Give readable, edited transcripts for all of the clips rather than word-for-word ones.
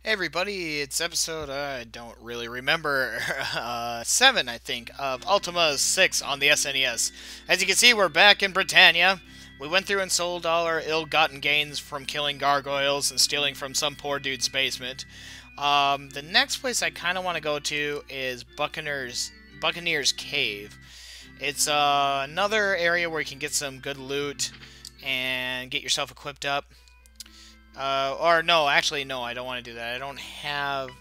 Hey everybody, it's episode, I don't really remember, 7 I think, of Ultima 6 on the SNES. As you can see, we're back in Britannia. We went through and sold all our ill-gotten gains from killing gargoyles and stealing from some poor dude's basement. The next place I kind of want to go to is Buccaneer's Cave. It's another area where you can get some good loot and get yourself equipped up. Or no, actually, no, I don't want to do that. I don't have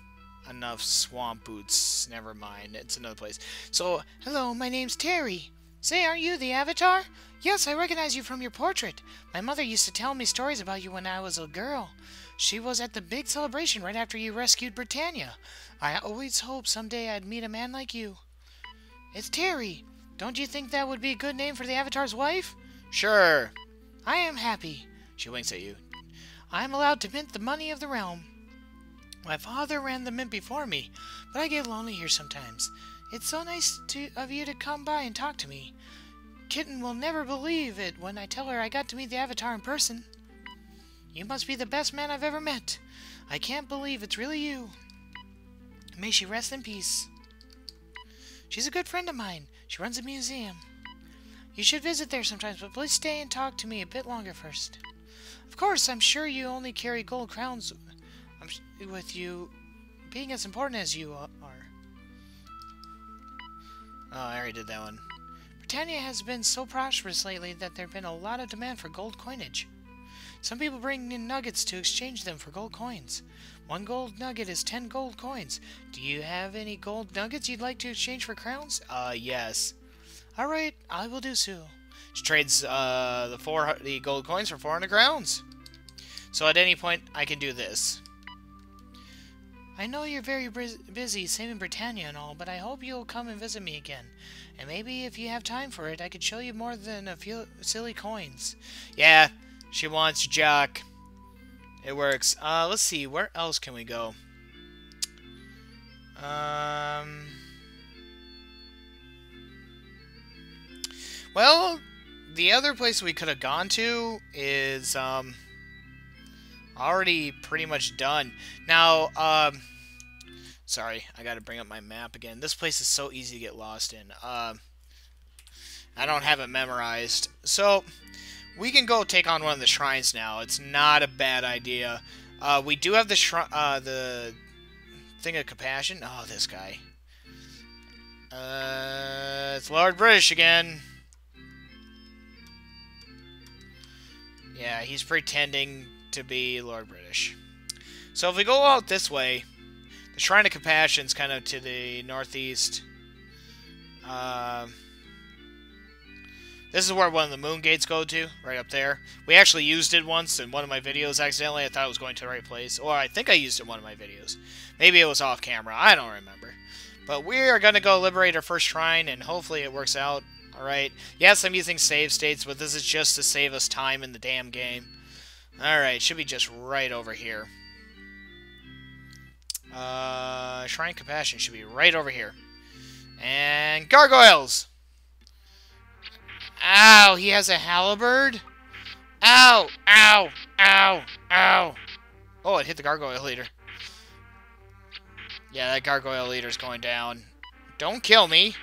enough swamp boots. Never mind, it's another place. So, hello, my name's Terry. Say, aren't you the Avatar? Yes, I recognize you from your portrait. My mother used to tell me stories about you when I was a girl. She was at the big celebration right after you rescued Britannia. I always hoped someday I'd meet a man like you. It's Terry. Don't you think that would be a good name for the Avatar's wife? Sure. I am happy. She winks at you. I am allowed to mint the money of the realm. My father ran the mint before me, but I get lonely here sometimes. It's so nice of you to come by and talk to me. Kitten will never believe it when I tell her I got to meet the Avatar in person. You must be the best man I've ever met. I can't believe it's really you. May she rest in peace. She's a good friend of mine. She runs a museum. You should visit there sometimes, but please stay and talk to me a bit longer first. Of course, I'm sure you only carry gold crowns with you, being as important as you are. Oh, I already did that one. Britannia has been so prosperous lately that there have been a lot of demand for gold coinage. Some people bring in nuggets to exchange them for gold coins. 1 gold nugget is 10 gold coins. Do you have any gold nuggets you'd like to exchange for crowns? Yes. Alright, I will do so. She trades the gold coins for 400 crowns. So at any point, I can do this. I know you're very busy saving Britannia and all, but I hope you'll come and visit me again. And maybe if you have time for it, I could show you more than a few silly coins. Yeah, she wants Jock. It works. Let's see, where else can we go? Well, the other place we could have gone to is already pretty much done. Now, sorry, I gotta bring up my map again. This place is so easy to get lost in. I don't have it memorized. So, we can go take on one of the shrines now. It's not a bad idea. We do have the thing of compassion. Oh, this guy. It's Lord British again. Yeah, he's pretending to be Lord British. So if we go out this way, the Shrine of Compassion's kind of to the northeast. This is where one of the moon gates go to, right up there. We actually used it once in one of my videos accidentally. I thought it was going to the right place. Or I think I used it in one of my videos. Maybe it was off camera. I don't remember. But we are going to go liberate our first shrine, and hopefully it works out. Alright. Yes, I'm using save states, but this is just to save us time in the damn game. Alright, should be just right over here. Shrine Compassion should be right over here. And gargoyles! Ow, he has a halberd? Ow, ow, ow, ow. Oh, it hit the gargoyle leader. Yeah, that gargoyle leader's going down. Don't kill me.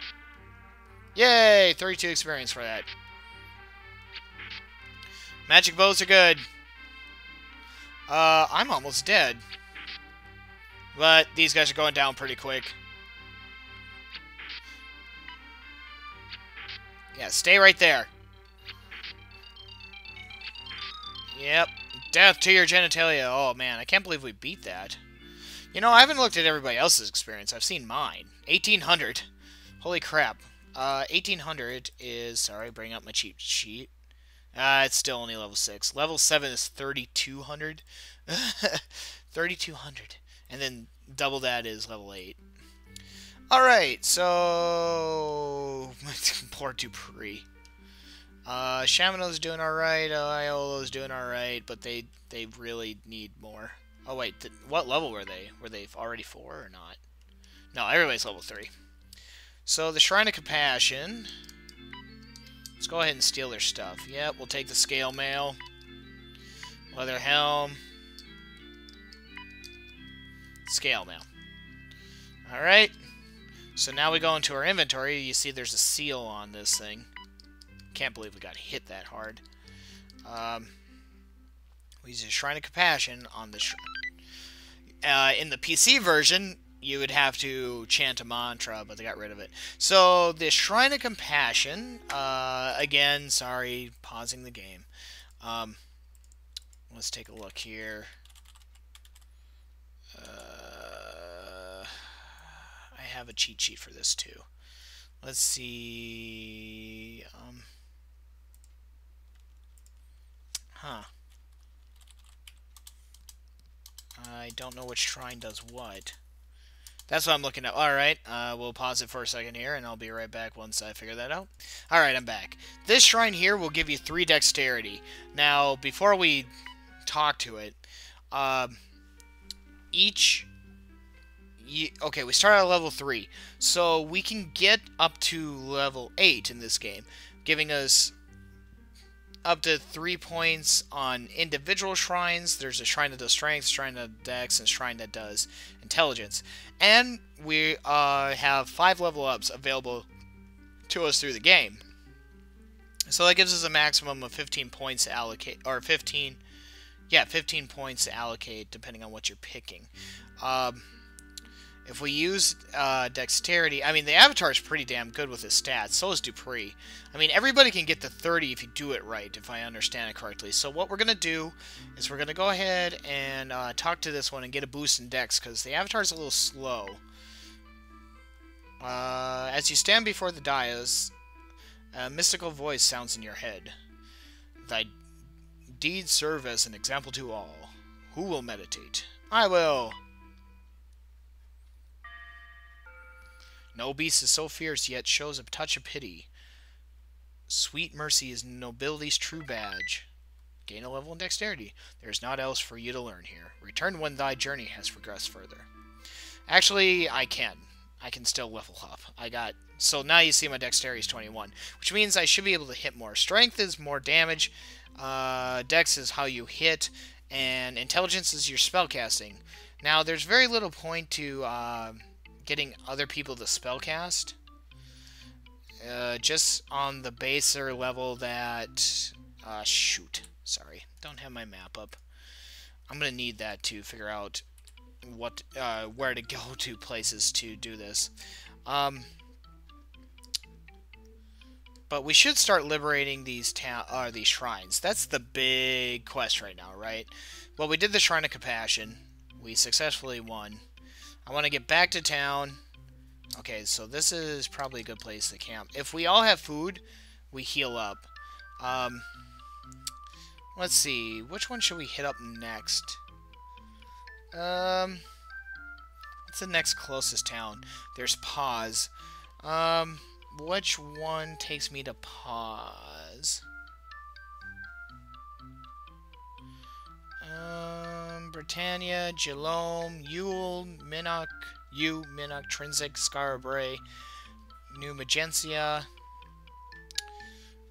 Yay! 32 experience for that. Magic bows are good. I'm almost dead. But these guys are going down pretty quick. Yeah, stay right there. Yep. Death to your genitalia. Oh, man, I can't believe we beat that. You know, I haven't looked at everybody else's experience. I've seen mine. 1800. Holy crap. 1800 is... Sorry, bring up my cheat sheet. It's still only level 6. Level 7 is 3200. 3200. And then double that is level 8. Alright, so... Poor Dupree. Shamano's doing alright. Iola's doing alright, but they really need more. Oh, wait. What level were they? Were they already 4 or not? No, everybody's level 3. So, the Shrine of Compassion. Let's go ahead and steal their stuff. Yep, we'll take the scale mail. Leather helm. Scale mail. Alright. So now we go into our inventory. You see there's a seal on this thing. Can't believe we got hit that hard. We use a Shrine of Compassion on the in the PC version, you would have to chant a mantra, but they got rid of it. So the Shrine of Compassion, again, sorry, pausing the game. Let's take a look here. I have a cheat sheet for this too. Let's see. I don't know which shrine does what. That's what I'm looking at. Alright, we'll pause it for a second here, and I'll be right back once I figure that out. Alright, I'm back. This shrine here will give you 3 dexterity. Now, before we talk to it, okay, we start at level 3. So we can get up to level 8 in this game, giving us up to 3 points on individual shrines. There's a shrine that does strength, shrine that does dex, and shrine that does intelligence. And we have 5 level ups available to us through the game. So that gives us a maximum of 15 points to allocate, or 15 points to allocate depending on what you're picking. If we use dexterity, I mean, the Avatar is pretty damn good with his stats. So is Dupree. I mean, everybody can get to 30 if you do it right, if I understand it correctly. So what we're going to do is we're going to go ahead and talk to this one and get a boost in dex, because the Avatar is a little slow. As you stand before the dais, a mystical voice sounds in your head. Thy deeds serve as an example to all. Who will meditate? I will. No beast is so fierce, yet shows a touch of pity. Sweet mercy is nobility's true badge. Gain a level in dexterity. There is naught else for you to learn here. Return when thy journey has progressed further. Actually, I can. I can still level up. So now you see my dexterity is 21, which means I should be able to hit more. Strength is more damage. Dex is how you hit, and intelligence is your spellcasting. Now, there's very little point to getting other people to spellcast. Just on the baser level that... shoot. Sorry. Don't have my map up. I'm going to need that to figure out what where to go to places to do this. But we should start liberating these shrines. That's the big quest right now, right? Well, we did the Shrine of Compassion. We successfully won. I want to get back to town. Okay, so this is probably a good place to camp. If we all have food, we heal up. Let's see. Which one should we hit up next? What's the next closest town? There's Pause. Which one takes me to Pause? Britannia, Gelome, Yule, Minnock, Trinsic, Scarabray, New Magencia.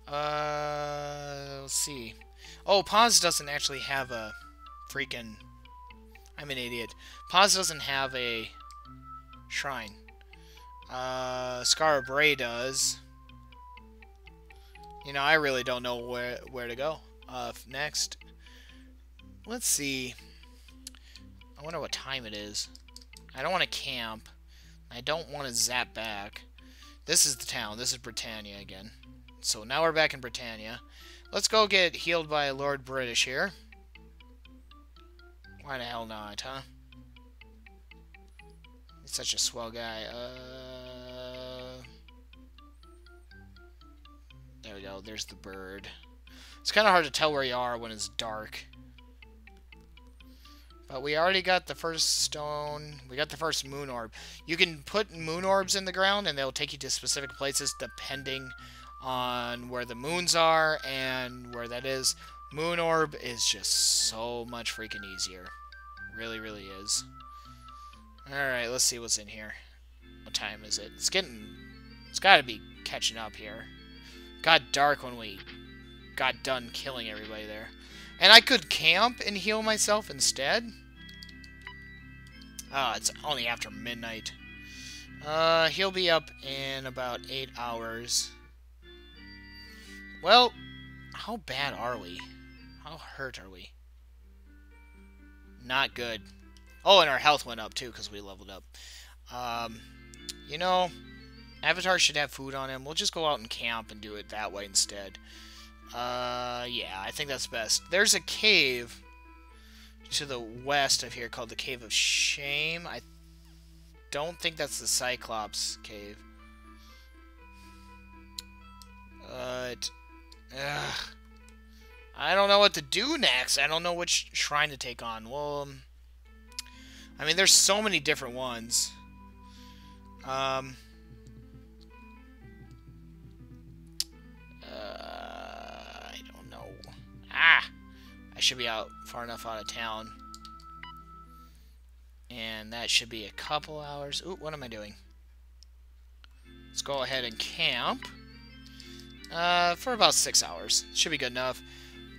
Let's see. Oh, Pause doesn't actually have a freaking... I'm an idiot. Pause doesn't have a shrine. Scarabray does. You know, I really don't know where to go. Next. Let's see. I wonder what time it is. I don't want to camp. I don't want to zap back. This is the town. This is Britannia again. So now we're back in Britannia. Let's go get healed by Lord British here. Why the hell not, huh? He's such a swell guy. There we go. There's the bird. It's kind of hard to tell where you are when it's dark. But we already got the first stone. We got the first moon orb. You can put moon orbs in the ground, and they'll take you to specific places depending on where the moons are and where that is. Moon orb is just so much freaking easier. Really, really is. Alright, let's see what's in here. What time is it? It's gotta be catching up here. Got dark when we got done killing everybody there. And I could camp and heal myself instead. Ah, it's only after midnight. He'll be up in about 8 hours. Well, how bad are we? How hurt are we? Not good. Oh, and our health went up, too, because we leveled up. You know, Avatar should have food on him. We'll just go out and camp and do it that way instead. Yeah, I think that's best. There's a cave to the west of here called the Cave of Shame. I don't think that's the Cyclops cave. But... I don't know what to do next. I don't know which shrine to take on. Well, I mean, there's so many different ones. I don't know. I should be out far enough out of town. And that should be a couple hours. Ooh, what am I doing? Let's go ahead and camp. For about 6 hours. Should be good enough.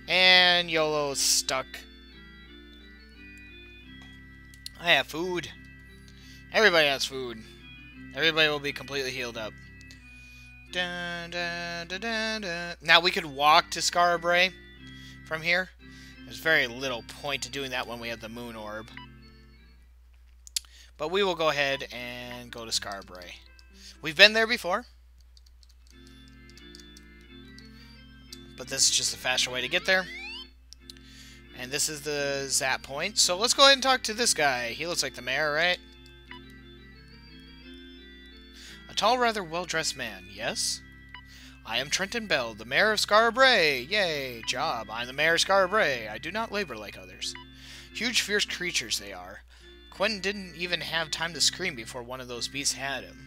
And YOLO's stuck. I have food. Everybody has food. Everybody will be completely healed up. Dun, dun, dun, dun, dun. Now we could walk to Scarbray from here. There's very little point to doing that when we have the moon orb. But we will go ahead and go to Scarbray. We've been there before. But this is just a faster way to get there. And this is the zap point. So let's go ahead and talk to this guy. He looks like the mayor, right? A tall, rather well-dressed man, yes? I am Trenton Bell, the mayor of Scarbray. Yay, job. I'm the mayor of Scarbray. I do not labor like others. Huge, fierce creatures they are. Quentin didn't even have time to scream before one of those beasts had him.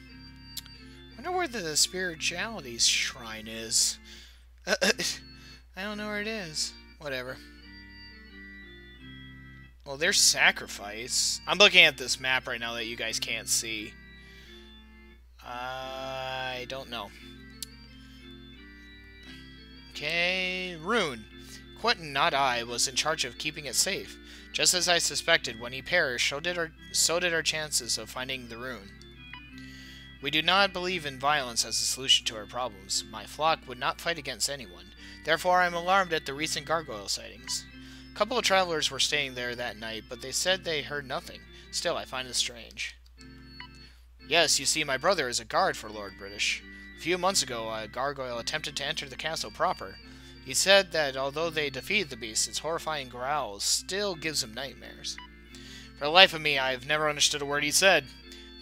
Wonder where the spirituality's shrine is. I don't know where it is. Whatever. Well, there's sacrifice. I'm looking at this map right now that you guys can't see. I don't know. Okay, rune. Quentin, not I, was in charge of keeping it safe. Just as I suspected, when he perished, so did our chances of finding the rune. We do not believe in violence as a solution to our problems. My flock would not fight against anyone. Therefore, I am alarmed at the recent gargoyle sightings. A couple of travelers were staying there that night, but they said they heard nothing. Still, I find it strange. Yes, you see, my brother is a guard for Lord British. A few months ago, a gargoyle attempted to enter the castle proper. He said that although they defeated the beast, its horrifying growls still gives him nightmares. For the life of me, I have never understood a word he said.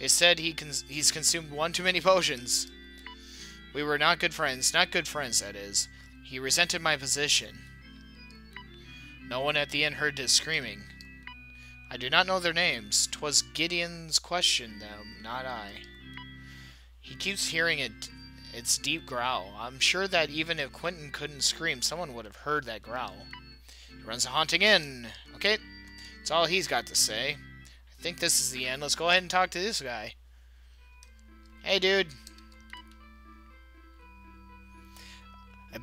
They said he's consumed one too many potions. We were not good friends. Not good friends, that is. He resented my position. No one at the inn heard his screaming. I do not know their names. 'Twas Gideon's question them, not I. He keeps hearing its deep growl. I'm sure that even if Quentin couldn't scream, someone would have heard that growl. He runs a haunting inn. Okay, that's all he's got to say. I think this is the end. Let's go ahead and talk to this guy. Hey, dude. A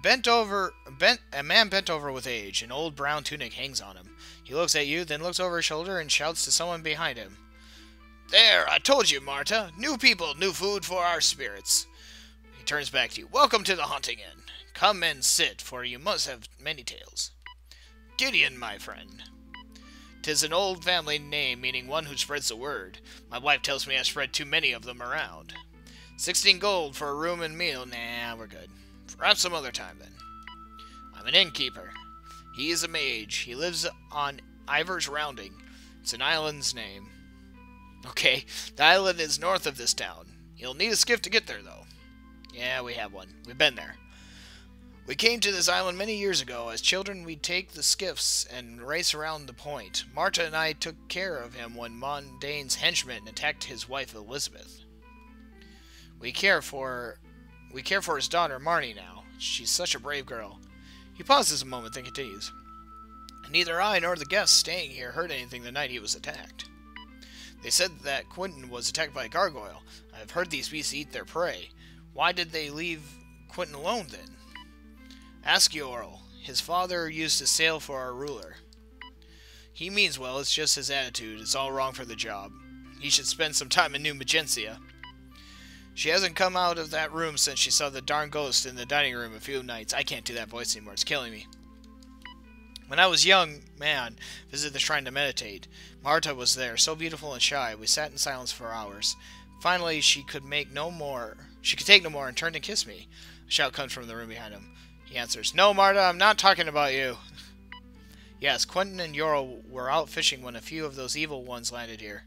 man bent over with age. An old brown tunic hangs on him. He looks at you, then looks over his shoulder and shouts to someone behind him. There, I told you, Marta. New people, new food for our spirits. He turns back to you. Welcome to the Haunting Inn. Come and sit, for you must have many tales. Gideon, my friend. 'Tis an old family name, meaning one who spreads the word. My wife tells me I spread too many of them around. 16 gold for a room and meal. Nah, we're good. Perhaps some other time, then. I'm an innkeeper. He is a mage. He lives on Ivor's Rounding. It's an island's name. Okay, the island is north of this town. You'll need a skiff to get there, though. Yeah, we have one. We've been there. We came to this island many years ago. As children, we'd take the skiffs and race around the point. Marta and I took care of him when Mondane's henchmen attacked his wife, Elizabeth. We care for his daughter, Marnie, now. She's such a brave girl. He pauses a moment, then continues. Neither I nor the guests staying here heard anything the night he was attacked. They said that Quentin was attacked by a gargoyle. I have heard these beasts eat their prey. Why did they leave Quentin alone, then? Ask Yorl. His father used to sail for our ruler. He means well, it's just his attitude. It's all wrong for the job. He should spend some time in New Magentia. She hasn't come out of that room since she saw the darn ghost in the dining room a few nights. I can't do that voice anymore. It's killing me. When I was young, man, visited the shrine to meditate. Marta was there, so beautiful and shy. We sat in silence for hours. Finally, she could take no more and turned and kissed me. A shout comes from the room behind him. He answers, "No, Marta, I'm not talking about you." Yes, Quentin and Ural were out fishing when a few of those evil ones landed here.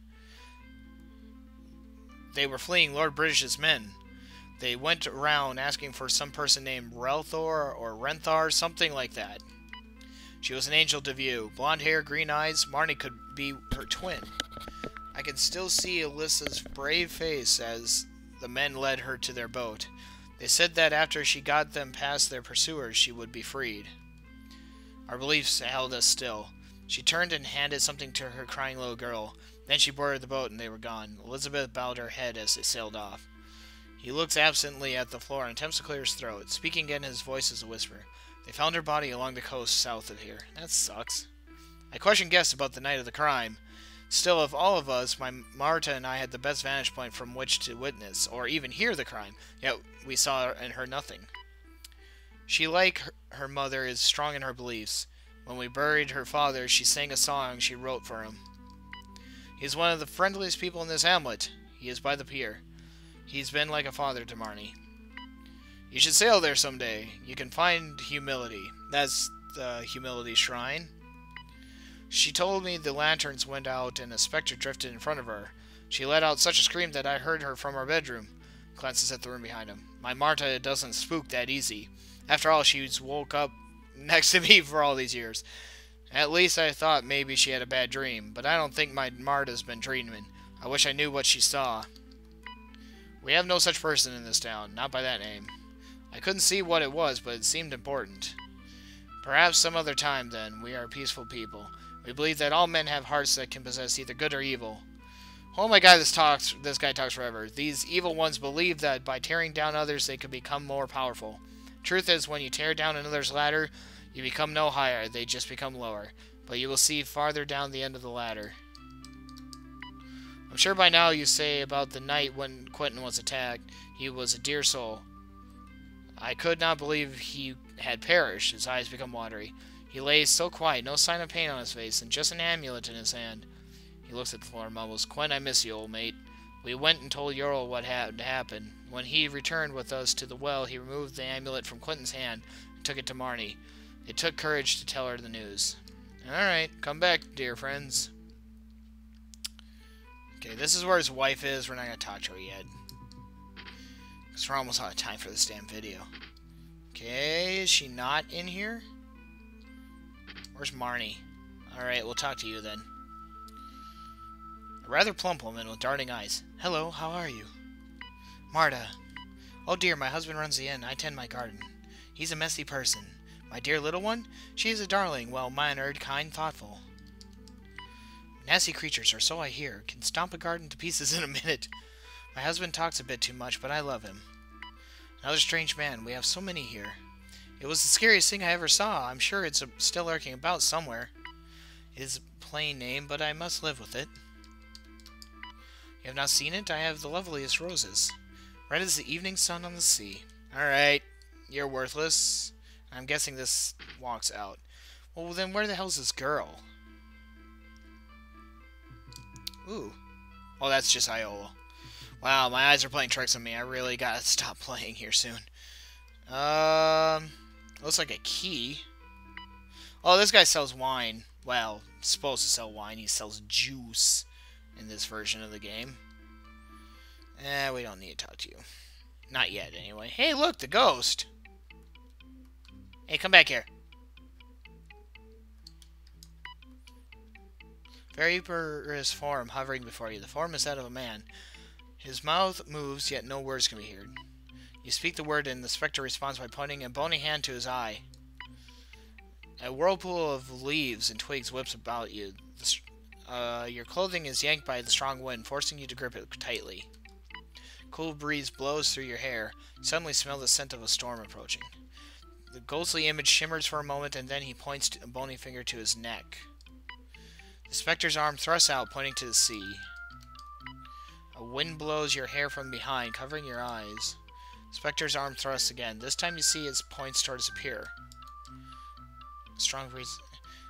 They were fleeing Lord British's men. They went around asking for some person named Relthor or Renthar, something like that. She was an angel to view. Blonde hair, green eyes. Marnie could be her twin. I can still see Alyssa's brave face as the men led her to their boat. They said that after she got them past their pursuers, she would be freed. Our beliefs held us still. She turned and handed something to her crying little girl. Then she boarded the boat and they were gone. Elizabeth bowed her head as they sailed off. He looks absently at the floor and attempts to clear his throat. Speaking again, his voice is a whisper. They found her body along the coast south of here. That sucks. I questioned guests about the night of the crime. Still, of all of us, Marta and I had the best vantage point from which to witness, or even hear the crime, yet we saw and heard nothing. She, like her mother, is strong in her beliefs. When we buried her father, she sang a song she wrote for him. He is one of the friendliest people in this hamlet. He is by the pier. He's been like a father to Marnie. You should sail there someday. You can find humility. That's the humility shrine. She told me the lanterns went out and a specter drifted in front of her. She let out such a scream that I heard her from our bedroom. Glances at the room behind him. My Marta doesn't spook that easy. After all, she's woke up next to me for all these years. At least I thought maybe she had a bad dream, but I don't think my Marta's been dreaming. I wish I knew what she saw. We have no such person in this town, not by that name. I couldn't see what it was, but it seemed important. Perhaps some other time, then. We are peaceful people. We believe that all men have hearts that can possess either good or evil. Oh my god, this guy talks forever. These evil ones believe that by tearing down others, they can become more powerful. Truth is, when you tear down another's ladder, you become no higher, they just become lower. But you will see farther down the end of the ladder. I'm sure by now you say about the night when Quentin was attacked, he was a dear soul. I could not believe he had perished. His eyes become watery. He lay so quiet, no sign of pain on his face, and just an amulet in his hand. He looks at the floor and mumbles, "Quinn, I miss you, old mate." We went and told Ural what had happened. When he returned with us to the well, he removed the amulet from Quentin's hand and took it to Marnie. It took courage to tell her the news. Alright, come back, dear friends. Okay, this is where his wife is. We're not going to talk to her yet. Because we're almost out of time for this damn video. Okay, is she not in here? Where's Marnie? Alright, we'll talk to you then. A rather plump woman with darting eyes. Hello, how are you? Marta. Oh dear, my husband runs the inn. I tend my garden. He's a messy person. My dear little one? She is a darling, well-mannered, kind, thoughtful. Nasty creatures, or so I hear, can stomp a garden to pieces in a minute. My husband talks a bit too much, but I love him. Another strange man. We have so many here. It was the scariest thing I ever saw. I'm sure it's still lurking about somewhere. It is a plain name, but I must live with it. You have not seen it? I have the loveliest roses. Red as the evening sun on the sea. Alright, you're worthless. I'm guessing this walks out. Well, then where the hell's this girl? Ooh. Oh, that's just Iola. Wow, my eyes are playing tricks on me. I really gotta stop playing here soon. Looks like a key. Oh, this guy sells wine. Well, supposed to sell wine. He sells juice in this version of the game. We don't need to talk to you. Not yet, anyway. Hey, look, the ghost. Hey, come back here. Vaporous form hovering before you. The form is that of a man. His mouth moves, yet no words can be heard. You speak the word, and the spectre responds by pointing a bony hand to his eye. A whirlpool of leaves and twigs whips about you. Your clothing is yanked by the strong wind, forcing you to grip it tightly. Cool breeze blows through your hair. You suddenly smell the scent of a storm approaching. The ghostly image shimmers for a moment, and then he points a bony finger to his neck. The spectre's arm thrusts out, pointing to the sea. Wind blows your hair from behind, covering your eyes. Spectre's arm thrusts again. This time you see its points start to disappear. Strong breeze.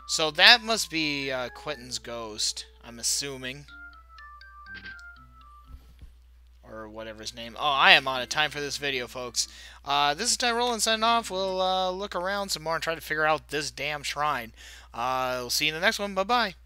So that must be Quentin's ghost, I'm assuming. Or whatever his name. Oh, I am out of time for this video, folks. This is Tyrolan signing off. We'll look around some more and try to figure out this damn shrine. We'll see you in the next one. Bye-bye.